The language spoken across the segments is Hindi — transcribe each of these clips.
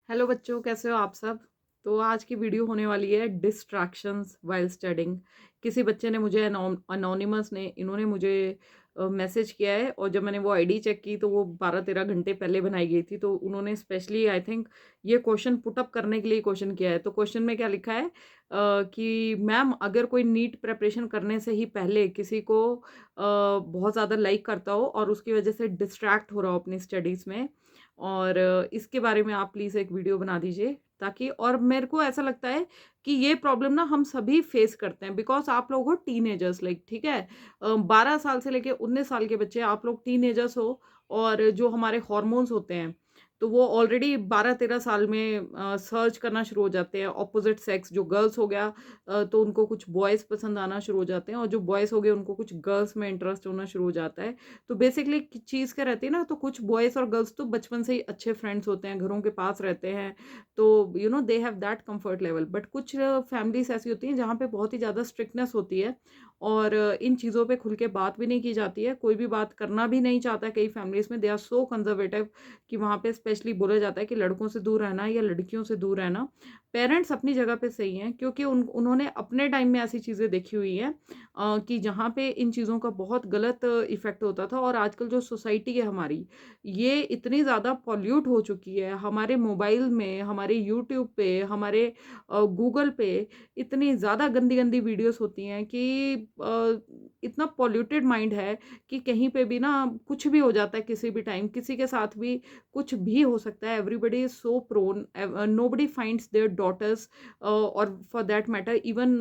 हेलो बच्चों, कैसे हो आप सब। तो आज की वीडियो होने वाली है डिस्ट्रैक्शंस वाइल स्टडिंग। किसी बच्चे ने मुझे अनोनिमस ने इन्होंने मुझे मैसेज किया है, और जब मैंने वो आईडी चेक की तो वो 12-13 घंटे पहले बनाई गई थी। तो उन्होंने स्पेशली आई थिंक ये क्वेश्चन पुट अप करने के लिए क्वेश्चन किया है। तो क्वेश्चन में क्या लिखा है कि मैम, अगर कोई नीट प्रिपरेशन करने से ही पहले किसी को बहुत ज़्यादा लाइक करता हो और उसकी वजह से डिस्ट्रैक्ट हो रहा हो अपनी स्टडीज़ में, और इसके बारे में आप प्लीज़ एक वीडियो बना दीजिए, ताकि और मेरे को ऐसा लगता है कि ये प्रॉब्लम ना हम सभी फेस करते हैं, बिकॉज़ आप लोग हो टीनेजर्स, लाइक ठीक है। 12 साल से लेके 19 साल के बच्चे आप लोग टीनेजर्स हो, और जो हमारे हार्मोन्स होते हैं तो वो ऑलरेडी 12-13 साल में सर्च करना शुरू हो जाते हैं। ऑपोजिट सेक्स जो गर्ल्स हो गया, तो उनको कुछ बॉयज़ पसंद आना शुरू हो जाते हैं, और जो बॉयज़ हो गए उनको कुछ गर्ल्स में इंटरेस्ट होना शुरू हो जाता है। तो बेसिकली चीज़ क्या रहती है ना, तो कुछ बॉयज़ और गर्ल्स तो बचपन से ही अच्छे फ्रेंड्स होते हैं, घरों के पास रहते हैं, तो they have that comfort level. But कुछ फैमिलीज ऐसी होती हैं जहाँ पे बहुत ही ज़्यादा स्ट्रिक्टनेस होती है, और इन चीज़ों पे खुल के बात भी नहीं की जाती है, कोई भी बात करना भी नहीं चाहता है। कई फैमिलीज में दे आर सो कंजर्वेटिव कि वहाँ पे स्पेशली बोला जाता है कि लड़कों से दूर रहना या लड़कियों से दूर रहना। पेरेंट्स अपनी जगह पे सही हैं, क्योंकि उन्होंने अपने टाइम में ऐसी चीज़ें देखी हुई हैं कि जहाँ पे इन चीज़ों का बहुत गलत इफ़ेक्ट होता था। और आजकल जो सोसाइटी है हमारी, ये इतनी ज़्यादा पॉल्यूट हो चुकी है। हमारे मोबाइल में, हमारे यूट्यूब पे, हमारे गूगल पे इतनी ज़्यादा गंदी-गंदी वीडियोज़ होती हैं कि इतना पॉल्यूटेड माइंड है कि कहीं पे भी ना कुछ भी हो जाता है, किसी भी टाइम, किसी के साथ भी कुछ भी हो सकता है। Everybody is so prone, nobody finds their daughters or for that matter even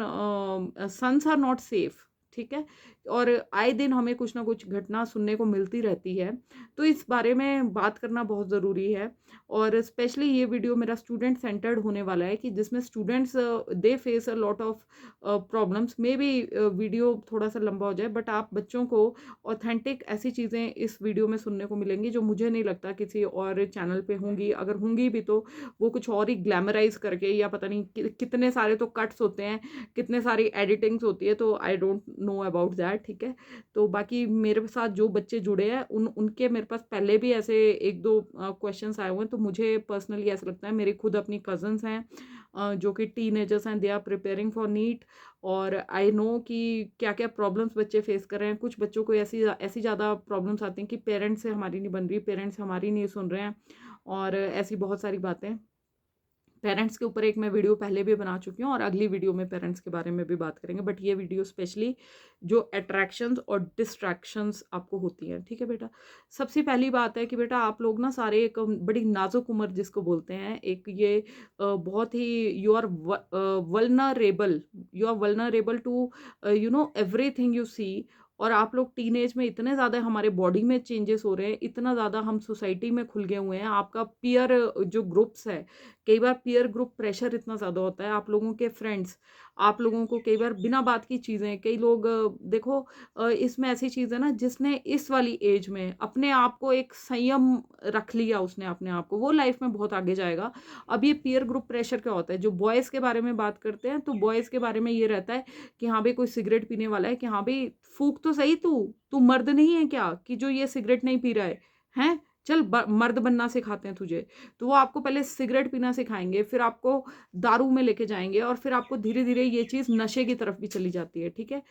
sons are not safe, ठीक है। और आए दिन हमें कुछ ना कुछ घटना सुनने को मिलती रहती है, तो इस बारे में बात करना बहुत ज़रूरी है। और स्पेशली ये वीडियो मेरा स्टूडेंट सेंटर्ड होने वाला है, कि जिसमें students they face a lot of problems. May be video थोड़ा सा लंबा हो जाए, बट आप बच्चों को ऑथेंटिक ऐसी चीज़ें इस वीडियो में सुनने को मिलेंगी जो मुझे नहीं लगता किसी और चैनल पे होंगी। अगर होंगी भी तो वो कुछ और ही ग्लैमराइज करके, या पता नहीं कितने सारे तो कट्स होते हैं, कितने सारी एडिटिंग्स होती है, तो I don't know about that, ठीक है। तो बाकी मेरे साथ जो बच्चे जुड़े हैं उनके मेरे पास पहले भी ऐसे 1-2 क्वेश्चंस आए हुए हैं। तो मुझे पर्सनली ऐसा लगता है, मेरी खुद अपनी कज़न्स हैं जो कि टीनेजर्स हैं, they are preparing for NEET, और आई नो कि क्या-क्या प्रॉब्लम्स बच्चे फेस कर रहे हैं। कुछ बच्चों को ऐसी ऐसी ज़्यादा प्रॉब्लम्स आती हैं कि पेरेंट्स से हमारी नहीं बन रही, पेरेंट्स हमारी नहीं सुन रहे हैं, और ऐसी बहुत सारी बातें। पेरेंट्स के ऊपर एक मैं वीडियो पहले भी बना चुकी हूँ, और अगली वीडियो में पेरेंट्स के बारे में भी बात करेंगे, बट ये वीडियो स्पेशली जो अट्रैक्शंस और डिस्ट्रैक्शंस आपको होती हैं, ठीक है बेटा। सबसे पहली बात है कि बेटा आप लोग ना सारे एक बड़ी नाजुक उम्र जिसको बोलते हैं, एक ये बहुत ही you are vulnerable, you are vulnerable to everything you see. और आप लोग टीनेज में इतने ज़्यादा हमारे बॉडी में चेंजेस हो रहे हैं, इतना ज़्यादा हम सोसाइटी में खुल गए हुए हैं। आपका पीयर जो ग्रुप्स है, कई बार पीयर ग्रुप प्रेशर इतना ज़्यादा होता है, आप लोगों के फ्रेंड्स आप लोगों को कई बार बिना बात की चीज़ें, कई लोग देखो इसमें ऐसी चीज़ है ना, जिसने इस वाली एज में अपने आप को एक संयम रख लिया, उसने अपने आप को, वो लाइफ में बहुत आगे जाएगा। अब ये पीयर ग्रुप प्रेशर क्या होता है, जो बॉयज़ के बारे में बात करते हैं, तो बॉयज़ के बारे में ये रहता है कि हाँ भाई कोई सिगरेट पीने वाला है, कि हाँ भाई फूक तो सही, तू तू मर्द नहीं है क्या कि जो ये सिगरेट नहीं पी रहा है, हैं? चल मर्द बनना सिखाते हैं तुझे। तो वो आपको पहले सिगरेट पीना सिखाएँगे, फिर आपको दारू में लेके जाएँगे, और फिर आपको धीरे-धीरे ये चीज़ नशे की तरफ भी चली जाती है, ठीक है?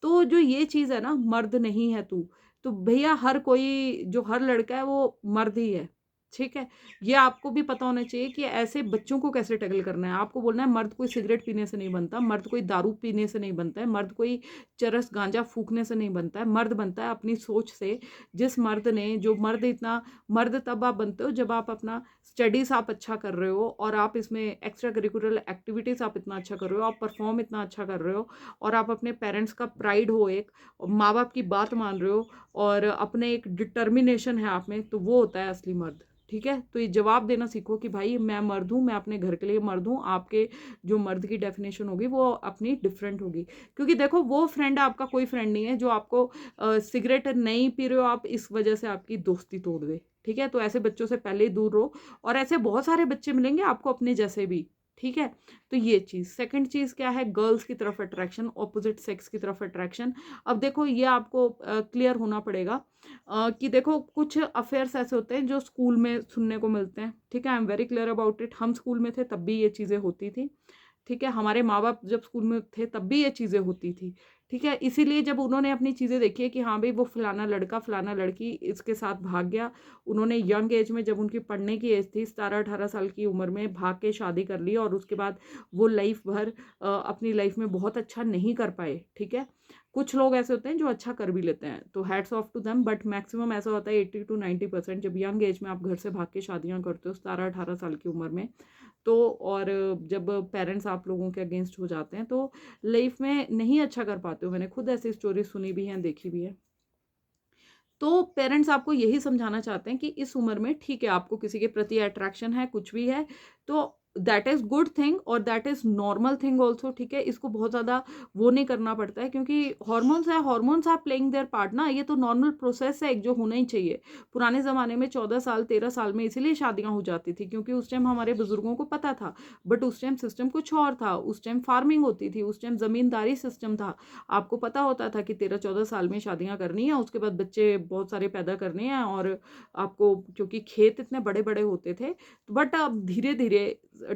तो जो ये चीज़ है ना, मर्द नहीं है तू, तो भैया हर कोई जो हर लड़का है वो मर्द ही है, ठीक है? ये आपको भी पता होना चाहिए कि ऐसे बच्चों को कैसे टैकल करना है। आपको बोलना है मर्द कोई सिगरेट पीने से नहीं बनता, मर्द कोई दारू पीने से नहीं बनता है, मर्द कोई चरस गाँजा फूँकने से नहीं बनता है, मर्द बनता है अपनी सोच से। जिस मर्द ने जो मर्द इतना मर्द तब आप बनते हो जब आप अपना स्टडीज़ आप अच्छा कर रहे हो, और आप इसमें एक्स्ट्रा करिकुलर एक्टिविटीज़ आप इतना अच्छा कर रहे हो, आप परफॉर्म इतना अच्छा कर रहे हो, और आप अपने पेरेंट्स का प्राइड हो एक, माँ बाप की बात मान रहे हो, और अपने एक डिटर्मिनेशन है आप में, तो वो होता है असली मर्द, ठीक है। तो ये जवाब देना सीखो कि भाई मैं मर्द हूँ, मैं अपने घर के लिए मर्द हूँ। आपके जो मर्द की डेफिनेशन होगी वो अपनी डिफरेंट होगी, क्योंकि देखो वो फ्रेंड आपका कोई फ्रेंड नहीं है जो आपको सिगरेट नहीं पी रहे हो आप इस वजह से आपकी दोस्ती तोड़ दे, ठीक है। तो ऐसे बच्चों से पहले ही दूर रहो, और ऐसे बहुत सारे बच्चे मिलेंगे आपको अपने जैसे भी, ठीक है। तो ये चीज़, सेकंड चीज़ क्या है, गर्ल्स की तरफ अट्रैक्शन, ऑपोजिट सेक्स की तरफ अट्रैक्शन। अब देखो ये आपको क्लियर होना पड़ेगा कि देखो कुछ अफेयर्स ऐसे होते हैं जो स्कूल में सुनने को मिलते हैं, ठीक है। I am very clear about it. हम स्कूल में थे तब भी ये चीज़ें होती थी, ठीक है। हमारे माँ बाप जब स्कूल में थे तब भी ये चीज़ें होती थी, ठीक है। इसीलिए जब उन्होंने अपनी चीज़ें देखी है कि हाँ भाई वो फलाना लड़का फलाना लड़की इसके साथ भाग गया, उन्होंने यंग एज में, जब उनकी पढ़ने की एज थी 17-18 साल की उम्र में, भाग के शादी कर ली और उसके बाद वो लाइफ भर अपनी लाइफ में बहुत अच्छा नहीं कर पाए, ठीक है। कुछ लोग ऐसे होते हैं जो अच्छा कर भी लेते हैं, तो hats off to them, but maximum ऐसा होता है 80 to 90% जब यंग एज में आप घर से भाग के शादियां करते हो 17-18 साल की उम्र में, तो और जब पेरेंट्स आप लोगों के अगेंस्ट हो जाते हैं तो लाइफ में नहीं अच्छा कर पाते हो। मैंने खुद ऐसी स्टोरी सुनी भी है, देखी भी है। तो पेरेंट्स आपको यही समझाना चाहते हैं कि इस उम्र में ठीक है, आपको किसी के प्रति अट्रैक्शन है, कुछ भी है, तो दैट इज़ गुड थिंग और that is normal thing also, ठीक है। इसको बहुत ज़्यादा वो नहीं करना पड़ता है क्योंकि हॉर्मोन्स है, hormones are playing their part ना, ये तो नॉर्मल प्रोसेस है एक जो होना ही चाहिए। पुराने ज़माने में 14 साल 13 साल में इसीलिए शादियाँ हो जाती थी क्योंकि उस टाइम हमारे बुजुर्गों को पता था, बट उस टाइम सिस्टम कुछ और था, उस टाइम फार्मिंग होती थी, उस टाइम ज़मींदारी सिस्टम था। आपको पता होता था कि 13-14 साल में शादियाँ करनी है, उसके बाद बच्चे बहुत सारे पैदा करने हैं और आपको, क्योंकि खेत इतने बड़े-बड़े होते थे। बट अब धीरे-धीरे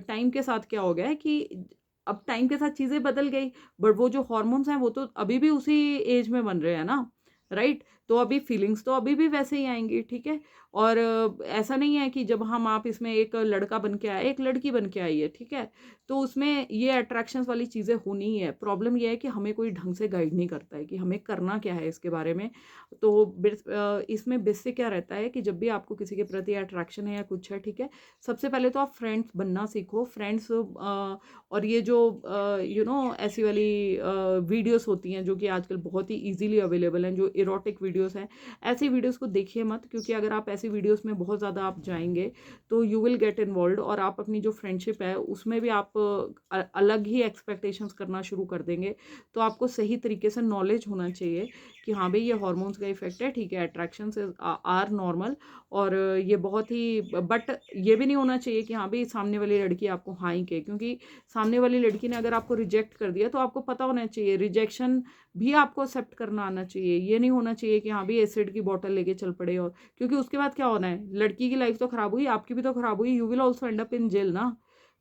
टाइम के साथ क्या हो गया है कि अब टाइम के साथ चीज़ें बदल गई, बट वो जो हॉर्मोन्स हैं वो तो अभी भी उसी एज में बन रहे हैं ना, राइट? तो अभी फीलिंग्स तो अभी भी वैसे ही आएँगी, ठीक है? और ऐसा नहीं है कि जब हम आप इसमें एक लड़का बन के आए, एक लड़की बन के आई है, ठीक है? तो उसमें ये अट्रैक्शंस वाली चीज़ें होनी ही है। प्रॉब्लम ये है कि हमें कोई ढंग से गाइड नहीं करता है कि हमें करना क्या है इसके बारे में। तो इसमें बेसिक क्या रहता है कि जब भी आपको किसी के प्रति अट्रैक्शन है या कुछ है, ठीक है? सबसे पहले तो आप फ्रेंड्स बनना सीखो। फ्रेंड्स और ये जो ऐसी वाली वीडियोज़ होती हैं जो कि आजकल बहुत ही ईज़िली अवेलेबल हैं, जो इरोटिक वीडियोज़ हैं, ऐसी वीडियोज़ को देखिए मत, क्योंकि अगर आप ऐसी वीडियोज़ में बहुत ज़्यादा आप जाएँगे, तो यू विल गेट इन्वॉल्व्ड और आप अपनी जो फ्रेंडशिप है उसमें भी आप अलग ही एक्सपेक्टेशंस करना शुरू कर देंगे। तो आपको सही तरीके से नॉलेज होना चाहिए कि हाँ भई ये हॉर्मोन्स का इफ़ेक्ट है, ठीक है, अट्रैक्शंस आर नॉर्मल और ये बहुत ही, बट ये भी नहीं होना चाहिए कि हाँ भई सामने वाली लड़की आपको हाँ ही कहे, क्योंकि सामने वाली लड़की ने अगर आपको रिजेक्ट कर दिया तो आपको पता होना चाहिए, रिजेक्शन भी आपको एक्सेप्ट करना आना चाहिए। ये नहीं होना चाहिए कि हाँ भई एसिड की बॉटल लेके चल पड़े, और क्योंकि उसके बाद क्या होना है, लड़की की लाइफ तो खराब हुई, आपकी भी तो खराब हुई, you will also end up in jail ना।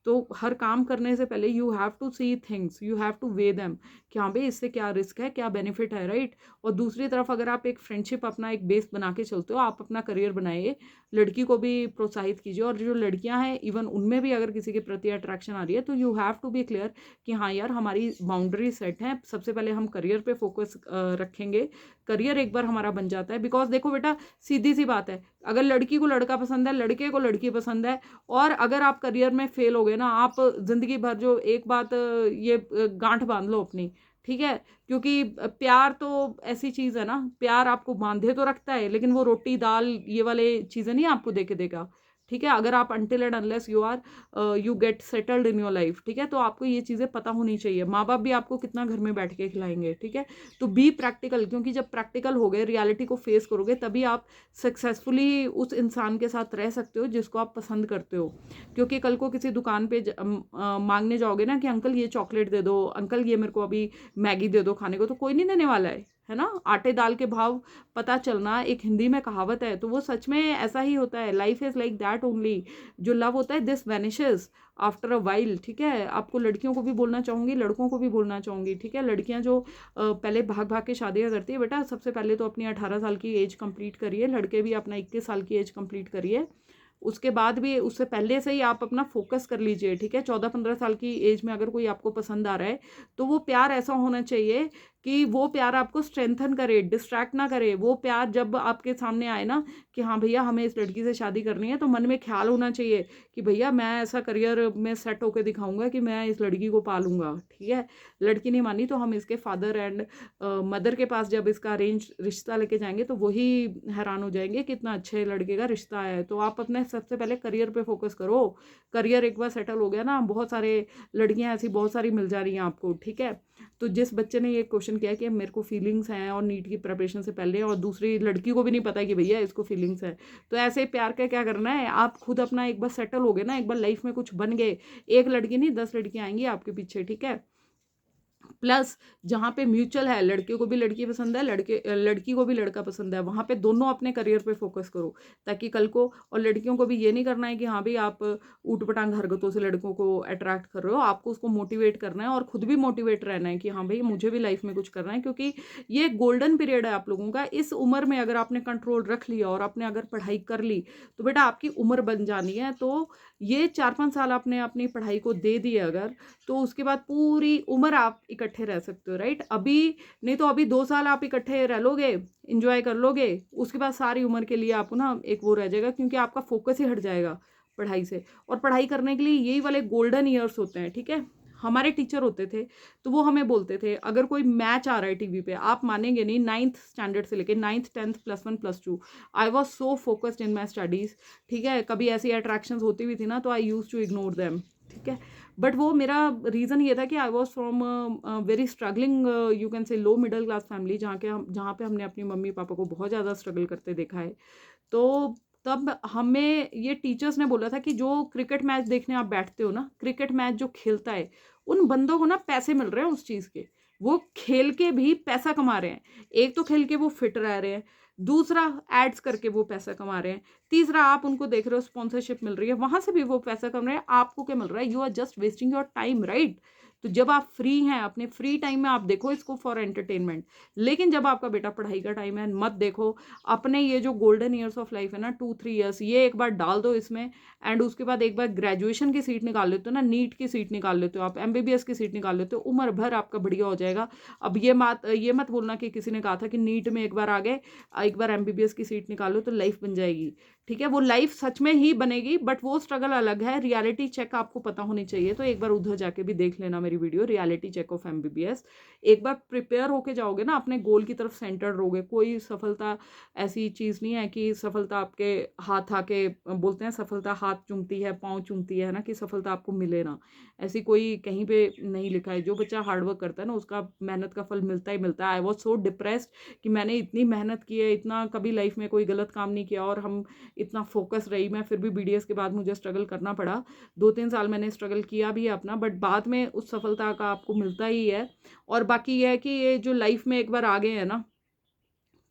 तो हर काम करने से पहले you have to see things, you have to weigh them कि हाँ भाई इससे क्या रिस्क है, क्या बेनिफिट है, राइट। और दूसरी तरफ अगर आप एक फ्रेंडशिप अपना एक बेस बना के चलते हो, आप अपना करियर बनाइए, लड़की को भी प्रोत्साहित कीजिए, और जो लड़कियां हैं इवन उनमें भी अगर किसी के प्रति अट्रैक्शन आ रही है तो you have to be clear कि हाँ यार हमारी बाउंड्री सेट है, सबसे पहले हम करियर पे फोकस रखेंगे। करियर एक बार हमारा बन जाता है, बिकॉज देखो बेटा सीधी सी बात है, अगर लड़की को लड़का पसंद है, लड़के को लड़की पसंद है, और अगर आप करियर में फेल हो गए ना, आप जिंदगी भर, जो एक बात ये गांठ बांध लो अपनी, ठीक है, क्योंकि प्यार तो ऐसी चीज है ना, प्यार आपको बांधे तो रखता है लेकिन वो रोटी दाल ये वाले चीजें नहीं आपको दे के देगा, ठीक है। अगर आप until and unless you get settled in your life, ठीक है, तो आपको ये चीजें पता होनी चाहिए। माँ बाप भी आपको कितना घर में बैठ के खिलाएंगे, ठीक है। तो बी प्रैक्टिकल, क्योंकि जब प्रैक्टिकल हो गए, रियलिटी को फेस करोगे, तभी आप सक्सेसफुली उस इंसान के साथ रह सकते हो जिसको आप पसंद करते हो। क्योंकि कल को किसी दुकान पे मांगने जाओगे ना कि अंकल ये चॉकलेट दे दो, अंकल ये मेरे को अभी मैगी दे दो खाने को, तो कोई नहीं देने वाला है ना। आटे दाल के भाव पता चलना, एक हिंदी में कहावत है, तो वो सच में ऐसा ही होता है। Life is like that only. जो लव होता है this vanishes after a while, ठीक है। आपको लड़कियों को भी बोलना चाहूंगी, लड़कों को भी बोलना चाहूंगी, ठीक है। लड़कियां जो पहले भाग भाग के शादियां करती है, बेटा सबसे पहले तो अपनी 18 साल की एज कंप्लीट करिए, लड़के भी अपना 21 साल की एज कंप्लीट करिए। उसके बाद भी, उससे पहले से ही आप अपना फोकस कर लीजिए, ठीक है। 14-15 साल की एज में अगर कोई आपको पसंद आ रहा है तो वो प्यार ऐसा होना चाहिए कि वो प्यार आपको स्ट्रेंथन करे, डिस्ट्रैक्ट ना करे। वो प्यार जब आपके सामने आए ना कि हाँ भैया हमें इस लड़की से शादी करनी है, तो मन में ख्याल होना चाहिए कि भैया मैं ऐसा करियर में सेट होकर दिखाऊंगा कि मैं इस लड़की को पालूंगा, ठीक है। लड़की नहीं मानी तो हम इसके फादर एंड मदर के पास जब इसका अरेंज रिश्ता लेके जाएंगे तो वही हैरान हो जाएंगे कि इतना अच्छे लड़के का रिश्ता आया है। तो आप अपने सबसे पहले करियर पे फोकस करो। करियर एक बार सेटल हो गया ना, बहुत सारे लड़कियां ऐसी बहुत सारी मिल जा रही हैं आपको, ठीक है। तो जिस बच्चे ने ये क्वेश्चन मेंशन किया कि मेरे को फीलिंग्स हैं और नीट की प्रिपरेशन से पहले, और दूसरी लड़की को भी नहीं पता कि भैया इसको फीलिंग्स है। तो ऐसे प्यार का क्या करना है, आप खुद अपना एक बार सेटल हो गए ना, एक बार लाइफ में कुछ बन गए, एक लड़की नहीं 10 लड़कियां आएंगी आपके पीछे, ठीक है। प्लस जहाँ पे म्यूचुअल है, लड़के को भी लड़की पसंद है, लड़की को भी लड़का पसंद है, वहाँ पे दोनों अपने करियर पे फोकस करो, ताकि कल को, और लड़कियों को भी ये नहीं करना है कि हाँ भाई आप ऊट पटांग हरकतों से लड़कों को अट्रैक्ट कर रहे हो, आपको उसको मोटिवेट करना है और खुद भी मोटिवेट रहना है कि हाँ भाई मुझे भी लाइफ में कुछ करना है, क्योंकि ये गोल्डन पीरियड है आप लोगों का। इस उम्र में अगर आपने कंट्रोल रख लिया और आपने अगर पढ़ाई कर ली तो बेटा आपकी उम्र बन जानी है। तो ये 4-5 साल आपने अपनी पढ़ाई को दे दिए अगर, तो उसके बाद पूरी उम्र आप इकट्ठे रह सकते हो, राइट। अभी नहीं तो अभी 2 साल आप इकट्ठे रह लोगे, इंजॉय कर लोगे, उसके बाद सारी उम्र के लिए आपको ना एक वो रह जाएगा, क्योंकि आपका फोकस ही हट जाएगा पढ़ाई से। और पढ़ाई करने के लिए यही वाले गोल्डन ईयर्स होते हैं, ठीक है। हमारे टीचर होते थे तो वो हमें बोलते थे, अगर कोई मैच आ रहा है टीवी पे, आप मानेंगे नहीं, 9th स्टैंडर्ड से लेके 9th 10th +1 +2 I was so focused in my studies, ठीक है। कभी ऐसी अट्रैक्शंस होती भी थी ना तो आई यूज टू इग्नोर दैम, ठीक है। बट वो मेरा रीज़न ये था कि I was from very struggling, you can say low middle class family, जहाँ पे हमने अपनी मम्मी पापा को बहुत ज़्यादा स्ट्रगल करते देखा है। तो तब हमें ये टीचर्स ने बोला था कि जो क्रिकेट मैच देखने आप बैठते हो ना, क्रिकेट मैच जो खेलता है उन बंदों को ना पैसे मिल रहे हैं उस चीज़ के, वो खेल के भी पैसा कमा रहे हैं। एक तो खेल के वो फिट रह रहे हैं, दूसरा एड्स करके वो पैसा कमा रहे हैं, तीसरा आप उनको देख रहे हो स्पॉन्सरशिप मिल रही है, वहां से भी वो पैसा कमा रहे हैं। आपको क्या मिल रहा है, you are just wasting your time, right. तो जब आप फ्री हैं, अपने फ्री टाइम में आप देखो इसको फॉर एंटरटेनमेंट, लेकिन जब आपका बेटा पढ़ाई का टाइम है मत देखो। अपने ये जो गोल्डन ईयर्स ऑफ लाइफ है ना, 2-3 ईयर्स, ये एक बार डाल दो इसमें, एंड उसके बाद एक बार ग्रेजुएशन की सीट निकाल लेते हो ना, नीट की सीट निकाल लेते हो आप, MBBS की सीट निकाल लेते हो, उम्र भर आपका बढ़िया हो जाएगा। अब ये मत बोलना कि किसी ने कहा था कि नीट में एक बार आ गए, एक बार MBBS की सीट निकालो तो लाइफ बन जाएगी, ठीक है। वो लाइफ सच में ही बनेगी, बट वो स्ट्रगल अलग है। रियलिटी चेक आपको पता होनी चाहिए, तो एक बार उधर जाके भी देख लेना मेरी video, reality check of MBBS। एक बार प्रिपेयर होके जाओगे ना, अपने गोल की तरफ सेंटर्ड रहोगे। कोई सफलता ऐसी चीज़ नहीं है कि सफलता आपके हाथ आके, बोलते हैं सफलता हाथ चूमती है, पाँव चूमती है ना, कि सफलता आपको मिले ना, ऐसी कोई कहीं पे नहीं लिखा है। जो बच्चा हार्डवर्क करता है ना उसका मेहनत का फल मिलता ही मिलता है। आई वॉज सो डिप्रेस्ड कि मैंने इतनी मेहनत की है, इतना कभी लाइफ में कोई गलत काम नहीं किया, और हम इतना फोकस रही मैं, फिर भी BDS के बाद मुझे स्ट्रगल करना पड़ा। 2-3 साल मैंने स्ट्रगल किया भी है अपना, बट बाद में उस सफलता का आपको मिलता ही है। और बाकी ये है कि ये जो लाइफ में एक बार आ गए हैं ना,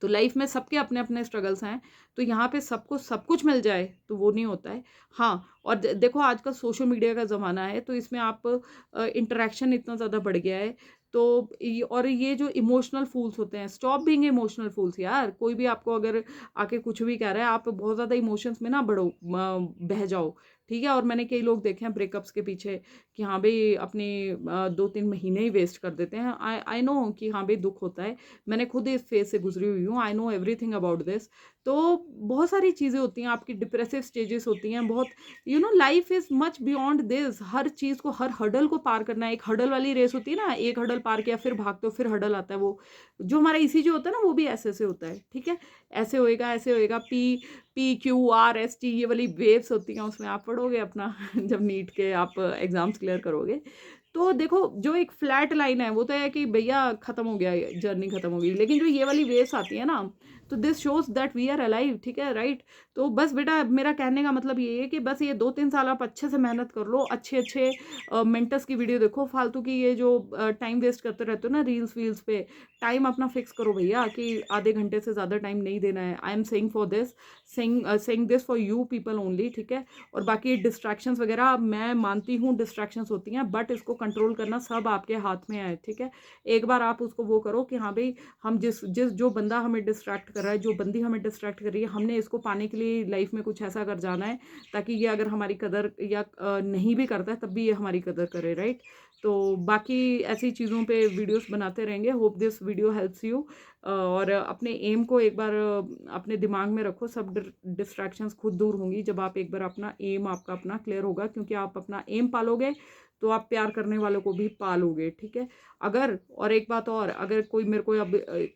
तो लाइफ में सबके अपने अपने स्ट्रगल्स हैं, तो यहाँ पे सबको सब कुछ मिल जाए तो वो नहीं होता है। हाँ, और देखो आजकल सोशल मीडिया का ज़माना है, तो इसमें आप इंटरेक्शन इतना ज़्यादा बढ़ गया है, तो और ये जो इमोशनल फूल्स होते हैं, स्टॉप बीइंग इमोशनल फूल्स यार। कोई भी आपको अगर आके कुछ भी कह रहा है, आप बहुत ज़्यादा इमोशंस में ना बह जाओ, ठीक है। और मैंने कई लोग देखे हैं ब्रेकअप्स के पीछे कि हाँ भाई अपने 2-3 महीने ही वेस्ट कर देते हैं। आई नो कि हाँ भाई दुख होता है, मैंने खुद इस फेज से गुजरी हुई हूँ, I know everything about this. तो बहुत सारी चीज़ें होती हैं, आपकी डिप्रेसिव स्टेजेस होती हैं बहुत, you know life is much beyond this. हर चीज़ को, हर हडल को पार करना है। एक हडल वाली रेस होती है ना, एक हडल पार किया फिर भागते हो, फिर हडल आता है, वो जो हमारा ECG होता है ना, वो भी ऐसे ऐसे होता है, ठीक है। ऐसे होएगा, ऐसे होएगा, PQRST ये वाली वेव्स होती हैं, उसमें आप पढ़ोगे अपना जब नीट के आप एग्जाम्स क्लियर करोगे। तो देखो जो एक फ्लैट लाइन है वो तो है कि भैया खत्म हो गया, जर्नी खत्म हो गई, लेकिन जो ये वाली वेव्स आती है ना, तो this shows that we are alive, ठीक है, राइट। तो बस बेटा मेरा कहने का मतलब ये है कि बस ये 2-3 साल आप अच्छे से मेहनत कर लो, अच्छे अच्छे मेंटर्स की वीडियो देखो। फालतू की ये जो टाइम वेस्ट करते रहते हो ना रील्स वील्स पे, टाइम अपना फिक्स करो भैया कि आधे घंटे से ज़्यादा टाइम नहीं देना है। I am saying for this, saying this for you people only, ठीक है। और बाकी डिस्ट्रैक्शंस वगैरह मैं मानती हूँ डिस्ट्रैक्शंस होती हैं, बट इसको कंट्रोल करना सब आपके हाथ में है, ठीक है। एक बार आप उसको वो करो कि हाँ भाई हम जिस जिस जो बंदा हमें डिस्ट्रैक्ट कर रहा है, जो बंदी हमें डिस्ट्रैक्ट कर रही है, हमने इसको पाने के लिए लाइफ में कुछ ऐसा कर जाना है ताकि ये अगर हमारी कदर या नहीं भी करता है तब भी ये हमारी कदर करे, राइट। तो बाकी ऐसी चीज़ों पे वीडियोस बनाते रहेंगे। Hope this video helps you. और अपने एम को एक बार अपने दिमाग में रखो, सब डिस्ट्रैक्शंस खुद दूर होंगी जब आप एक बार अपना एम आपका अपना क्लियर होगा, क्योंकि आप अपना एम पालोगे तो आप प्यार करने वालों को भी पालोगे, ठीक है। अगर और एक बात और, अगर कोई मेरे को अब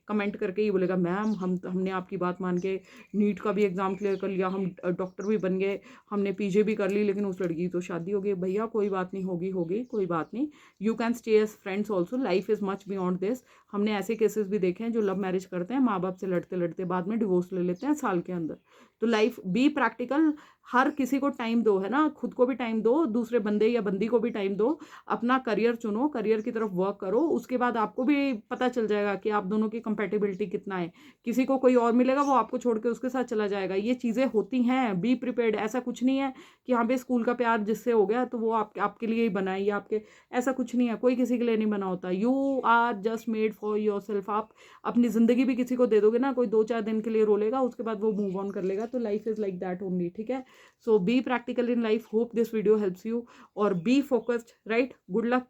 कमेंट करके ये बोलेगा मैम हमने आपकी बात मान के नीट का भी एग्ज़ाम क्लियर कर लिया, हम डॉक्टर भी बन गए, हमने पीजे भी कर ली, लेकिन उस लड़की की तो शादी हो गई, भैया कोई बात नहीं, होगी कोई बात नहीं, you can stay as friends also, life is much beyond this. हमने ऐसे केसेस भी देखे हैं जो लव मैरिज करते हैं, माँ बाप से लड़ते लड़ते बाद में डिवोर्स ले लेते हैं साल के अंदर। तो लाइफ बी प्रैक्टिकल, हर किसी को टाइम दो, है ना, खुद को भी टाइम दो, दूसरे बंदे या बंदी को भी टाइम दो, अपना करियर चुनो, करियर की तरफ वर्क करो, उसके बाद आपको भी पता चल जाएगा कि आप दोनों की कंपेटिबिलिटी कितना है। किसी को कोई और मिलेगा, वो आपको छोड़ के उसके साथ चला जाएगा, ये चीज़ें होती हैं, बी प्रिपेयर्ड। ऐसा कुछ नहीं है कि हाँ भाई स्कूल का प्यार जिससे हो गया तो वो आपके लिए ही बना है या आपके, ऐसा कुछ नहीं है, कोई किसी के लिए नहीं बना होता। You are just made for yourself. आप अपनी ज़िंदगी भी किसी को दे दोगे ना, कोई 2-4 दिन के लिए रोलेगा, उसके बाद वो मूव ऑन कर लेगा। तो life is like that only, ठीक है। So be practical in life, hope this video helps you, और be focused, right. Good luck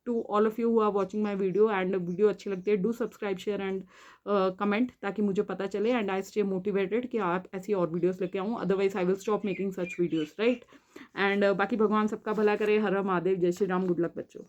to all of you who are watching my video, and video अच्छी लगती है do subscribe share and comment, ताकि मुझे पता चले एंड आई स्टे मोटिवेटेड कि आप ऐसी और वीडियोस लेके आऊँ, otherwise I will stop making such videos, right. And बाकी भगवान सबका भला करे, हर हर महादेव, जय श्री राम, गुड लक बच्चों।